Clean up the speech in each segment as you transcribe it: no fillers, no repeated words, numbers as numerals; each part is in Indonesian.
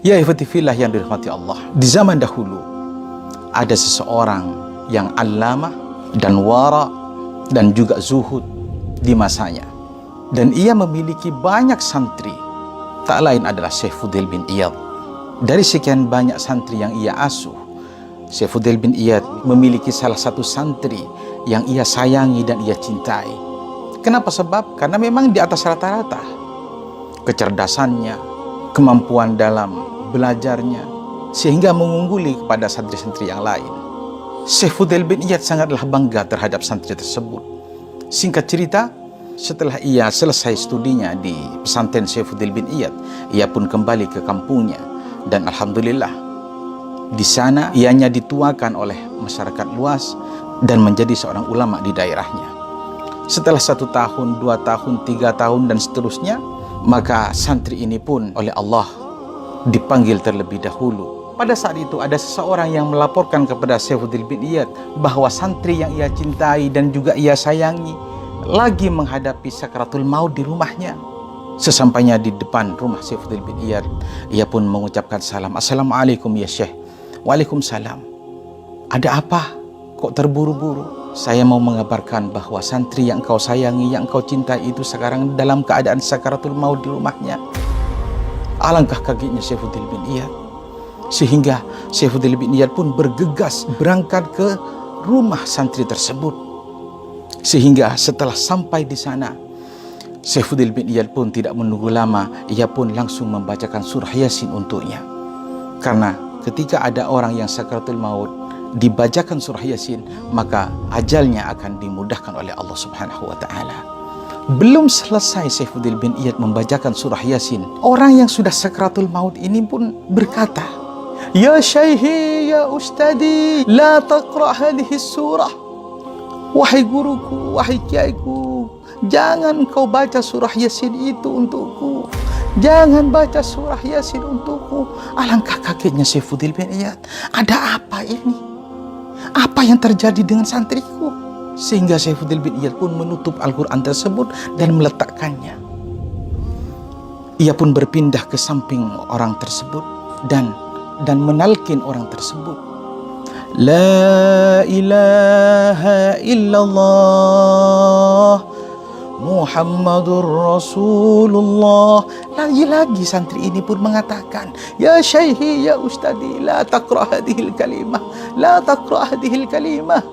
Ya ikhwati fillah yang dirahmati Allah, di zaman dahulu ada seseorang yang allamah dan wara dan juga zuhud di masanya, dan ia memiliki banyak santri. Tak lain adalah Syekh Fudail bin Iyad. Dari sekian banyak santri yang ia asuh, Syekh Fudail bin Iyad memiliki salah satu santri yang ia sayangi dan ia cintai. Kenapa? Sebab karena memang di atas rata-rata kecerdasannya, kemampuan dalam belajarnya, sehingga mengungguli kepada santri-santri yang lain. Syekh Fudail bin Iyad sangatlah bangga terhadap santri tersebut. Singkat cerita, setelah ia selesai studinya di pesantren Syekh Fudail bin Iyad, ia pun kembali ke kampungnya, dan alhamdulillah di sana ianya dituakan oleh masyarakat luas dan menjadi seorang ulama di daerahnya. Setelah 1 tahun, 2 tahun, 3 tahun dan seterusnya, maka santri ini pun oleh Allah dipanggil terlebih dahulu. Pada saat itu ada seseorang yang melaporkan kepada Syekh Fudail bin Iyad bahwa santri yang ia cintai dan juga ia sayangi lagi menghadapi sakaratul maut di rumahnya. Sesampainya di depan rumah Syekh Fudail bin Iyad, ia pun mengucapkan salam. Assalamualaikum ya Syekh. Waalaikumsalam. Ada apa? Kok terburu-buru? Saya mau mengabarkan bahwa santri yang engkau sayangi, yang engkau cintai itu sekarang dalam keadaan sakaratul maut di rumahnya. Alangkah kagetnya Syekh Fudail bin Iyad, sehingga Syekh Fudail bin Iyad pun bergegas berangkat ke rumah santri tersebut. Sehingga setelah sampai di sana, Syekh Fudail bin Iyad pun tidak menunggu lama, ia pun langsung membacakan surah Yasin untuknya. Karena ketika ada orang yang sakaratul maut dibacakan surah Yasin, maka ajalnya akan dimudahkan oleh Allah Subhanahu wa taala. Belum selesai Syekh Fudail bin Iyad membacakan surah Yasin, orang yang sudah sakaratul maut ini pun berkata, "Ya Syekhi, ya Ustadi, la taqra hadhihi surah." Wahai guruku, wahai kiaiku, jangan kau baca surah Yasin itu untukku. Jangan baca surah Yasin untukku. Alangkah kagetnya Syekh Fudail bin Iyad. Ada apa ini? Apa yang terjadi dengan santriku? Sehingga Syekh Fudail bin Iyad pun menutup Al-Quran tersebut dan meletakkannya. Ia pun berpindah ke samping orang tersebut dan menalkin orang tersebut. La ilaha illallah Muhammadur Rasulullah. Lagi-lagi santri ini pun mengatakan, "Ya Syekhi, ya Ustadi, la taqra hadhil kalimah, la taqra hadhil kalimah."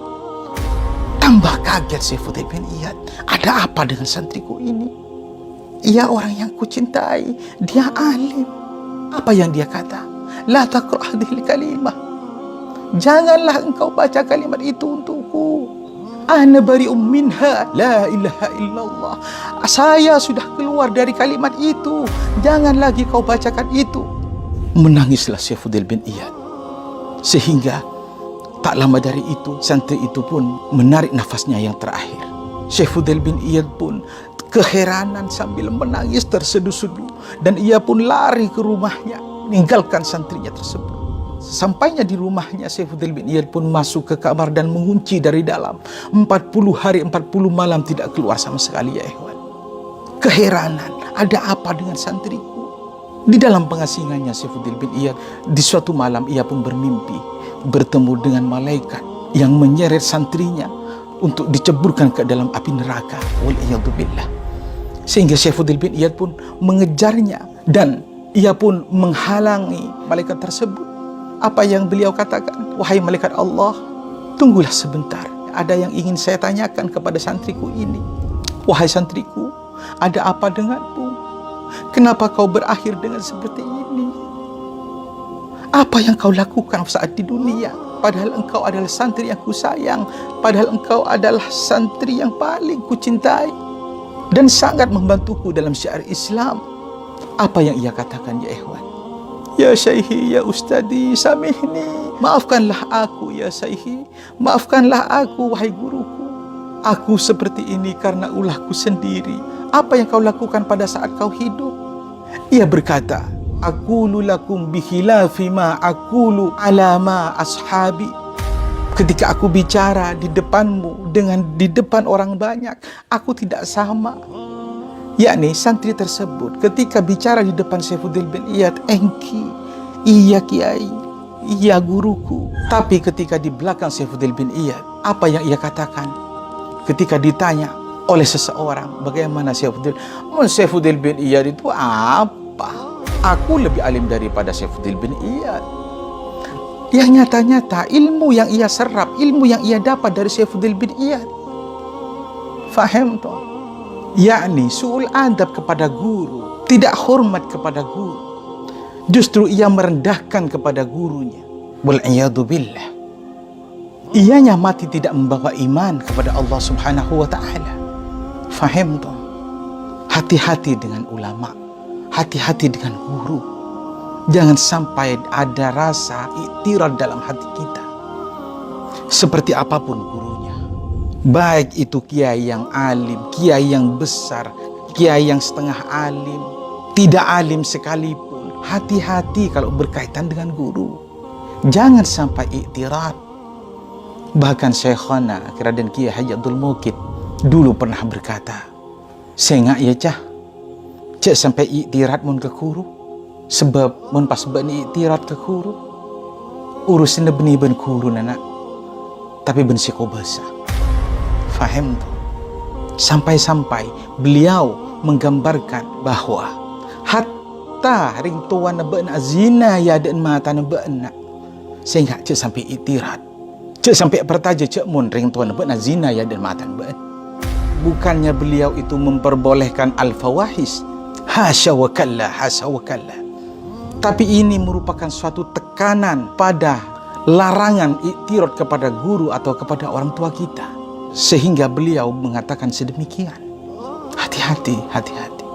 Tambah kaget Syekh Fudail bin Iyad. Ada apa dengan santriku ini? Ia orang yang kucintai, dia alim. Apa yang dia kata? La taqra hadhil kalimah. Janganlah engkau baca kalimat itu untukku. Ana bari'um minha, la ilaha illallah. Saya sudah keluar dari kalimat itu. Jangan lagi kau bacakan itu. Menangislah Syekh Fudail bin Iyad. Sehingga tak lama dari itu, santri itu pun menarik nafasnya yang terakhir. Syekh Fudail bin Iyad pun keheranan sambil menangis terseduh-seduh. Dan ia pun lari ke rumahnya, meninggalkan santrinya tersebut. Sampainya di rumahnya, Syekh Fudail bin Iyad pun masuk ke kamar dan mengunci dari dalam. 40 hari 40 malam tidak keluar sama sekali ya ikhwan. Keheranan, ada apa dengan santriku? Di dalam pengasingannya Syekh Fudail bin Iyad, di suatu malam ia pun bermimpi bertemu dengan malaikat yang menyeret santrinya untuk diceburkan ke dalam api neraka. Wal'iyadzubillah. Sehingga Syekh Fudail bin Iyad pun mengejarnya dan ia pun menghalangi malaikat tersebut. Apa yang beliau katakan? Wahai malaikat Allah, tunggulah sebentar. Ada yang ingin saya tanyakan kepada santriku ini. Wahai santriku, ada apa denganmu? Kenapa kau berakhir dengan seperti ini? Apa yang kau lakukan saat di dunia? Padahal engkau adalah santri yang kusayang. Padahal engkau adalah santri yang paling kucintai dan sangat membantuku dalam syiar Islam. Apa yang ia katakan ya ikhwan? Ya Syekhi, ya Ustadi, samihni. Maafkanlah aku ya Syekhi. Maafkanlah aku wahai guruku. Aku seperti ini karena ulahku sendiri. Apa yang kau lakukan pada saat kau hidup? Ia berkata, "Aqulu lakum bikhilafi ma aqulu ala ma ashabi." Ketika aku bicara di depanmu dengan di depan orang banyak, aku tidak sama. Yakni santri tersebut ketika bicara di depan Syekh Fudail bin Iyad engki, iya kiai, iya guruku. Tapi ketika di belakang Saifuddin bin Iyad, apa yang ia katakan? Ketika ditanya oleh seseorang, bagaimana Saifuddin? Saifuddin bin Iyad itu apa? Aku lebih alim daripada Saifuddin bin Iyad. Yang nyata-nyata ilmu yang ia serap, ilmu yang ia dapat dari Saifuddin bin Iyad. Faham toh? Yakni su'ul adab kepada guru, tidak hormat kepada guru. Justru ia merendahkan kepada gurunya. Wal'iyadu billah. Ianya mati tidak membawa iman kepada Allah Subhanahu wa ta'ala. Faham toh? Hati-hati dengan ulama, hati-hati dengan guru. Jangan sampai ada rasa iktirad dalam hati kita. Seperti apapun gurunya, baik itu kiai yang alim, kiai yang besar, kiai yang setengah alim, tidak alim sekalipun, hati-hati kalau berkaitan dengan guru. Jangan sampai iktirad. Bahkan Syekhana Raden Kiai Haji Abdul Muqid dulu pernah berkata, "Sengak ya cah, cek sampai iktirad mun ke guru. Sebab mun pas bani iktirad ke guru, urusin benih ben guru anak, tapi ben siko basah." Faham tuh? Sampai-sampai beliau menggambarkan bahwa hatta ring tuan ben azina ya den mata ben, sehingga cek sampai iktirad, cek sampai pertaja cek mun ring tuan ben azina ya den mata ben. Bukannya beliau itu memperbolehkan al-fawahis, hasya wa kalla, hasya wa kalla. Tapi ini merupakan suatu tekanan pada larangan iktirad kepada guru atau kepada orang tua kita. Sehingga beliau mengatakan sedemikian. Hati-hati, hati-hati.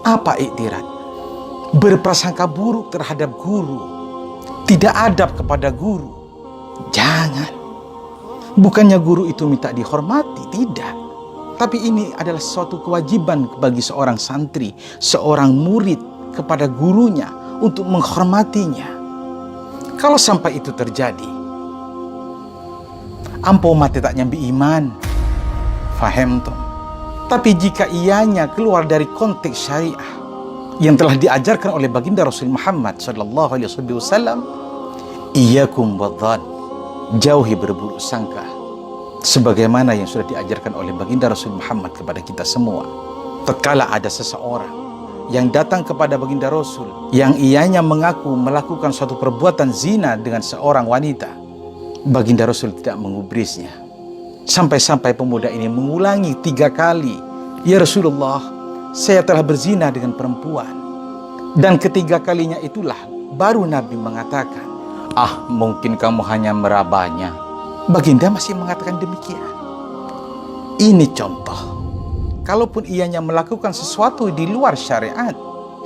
Apa iktirad? Berprasangka buruk terhadap guru. Tidak adab kepada guru. Jangan. Bukannya guru itu minta dihormati, tidak. Tapi ini adalah suatu kewajiban bagi seorang santri, seorang murid kepada gurunya untuk menghormatinya. Kalau sampai itu terjadi, ampo mati tak nyambi iman. Faham toh? Tapi jika ianya keluar dari konteks syariah yang telah diajarkan oleh baginda Rasul Muhammad sallallahu alaihi wasallam, iyyakum wadzan, jauhi berburuk sangka, sebagaimana yang sudah diajarkan oleh baginda Rasul Muhammad kepada kita semua. Tatkala ada seseorang yang datang kepada baginda Rasul, yang ianya mengaku melakukan suatu perbuatan zina dengan seorang wanita, baginda Rasul tidak mengubrisnya. Sampai-sampai pemuda ini mengulangi 3 kali, "Ya Rasulullah, saya telah berzina dengan perempuan." Dan ketiga kalinya itulah baru Nabi mengatakan, "Ah, mungkin kamu hanya merabanya." Baginda masih mengatakan demikian. Ini contoh. Kalaupun ianya melakukan sesuatu di luar syariat,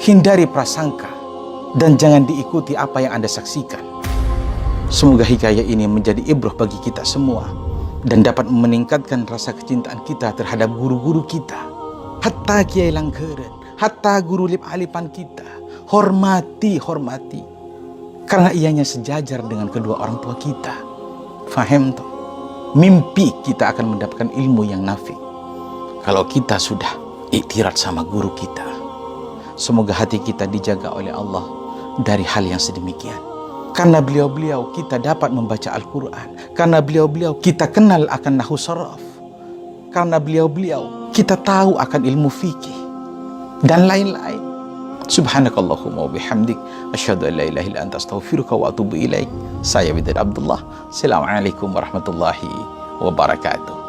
hindari prasangka dan jangan diikuti apa yang Anda saksikan. Semoga hikayat ini menjadi ibrah bagi kita semua dan dapat meningkatkan rasa kecintaan kita terhadap guru-guru kita. Hatta kiai langgeren, hatta guru lip-alipan kita, hormati. Karena ianya sejajar dengan kedua orang tua kita. Faham toh? Mimpi kita akan mendapatkan ilmu yang nafi kalau kita sudah iktirad sama guru kita. Semoga hati kita dijaga oleh Allah dari hal yang sedemikian. Karena beliau-beliau kita dapat membaca Al-Quran. Karena beliau-beliau kita kenal akan nahwu sharaf. Karena beliau-beliau kita tahu akan ilmu fikih dan lain-lain. Subhanakallahumma wa bihamdik, asyhadu an la ilaha illa anta, astaghfiruka wa atubu ilaik. Saya Widad Abdullah. Assalamualaikum warahmatullahi wabarakatuh.